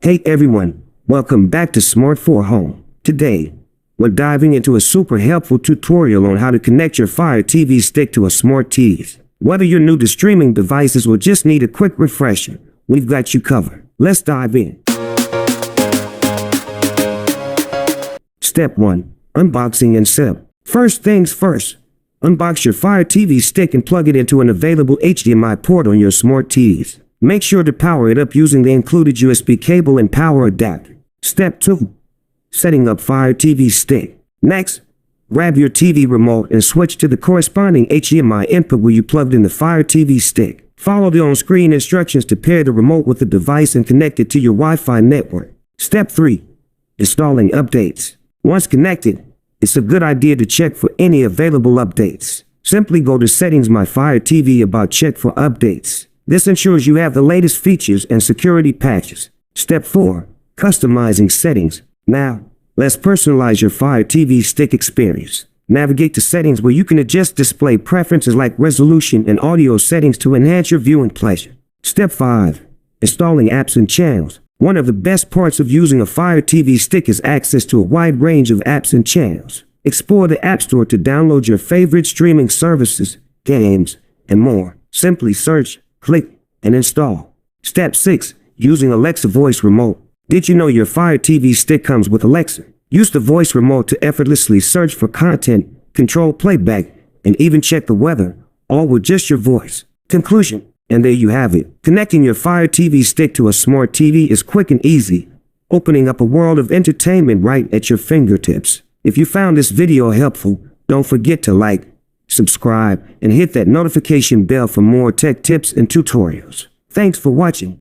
Hey everyone, welcome back to Smart for Home. Today, we're diving into a super helpful tutorial on how to connect your Fire TV stick to a smart TV. Whether you're new to streaming devices or just need a quick refresher, we've got you covered. Let's dive in. Step 1. Unboxing and setup. First things first, unbox your Fire TV stick and plug it into an available HDMI port on your smart TVs. Make sure to power it up using the included USB cable and power adapter. Step 2. Setting up Fire TV stick. Next, grab your TV remote and switch to the corresponding HDMI input where you plugged in the Fire TV stick. Follow the on-screen instructions to pair the remote with the device and connect it to your Wi-Fi network. Step 3. Installing updates. Once connected, it's a good idea to check for any available updates. Simply go to Settings My Fire TV About Check for updates. This ensures you have the latest features and security patches. Step 4. Customizing settings. Now, let's personalize your Fire TV stick experience. Navigate to settings where you can adjust display preferences like resolution and audio settings to enhance your viewing pleasure. Step 5. Installing apps and channels. One of the best parts of using a Fire TV stick is access to a wide range of apps and channels. Explore the App Store to download your favorite streaming services, games, and more. Simply search, click, and install. Step 6. Using Alexa voice remote. Did you know your Fire TV stick comes with Alexa? Use the voice remote to effortlessly search for content, control playback, and even check the weather, all with just your voice. Conclusion. And there you have it. Connecting your Fire TV stick to a smart TV is quick and easy, opening up a world of entertainment right at your fingertips. If you found this video helpful, don't forget to like, subscribe, and hit that notification bell for more tech tips and tutorials. Thanks for watching.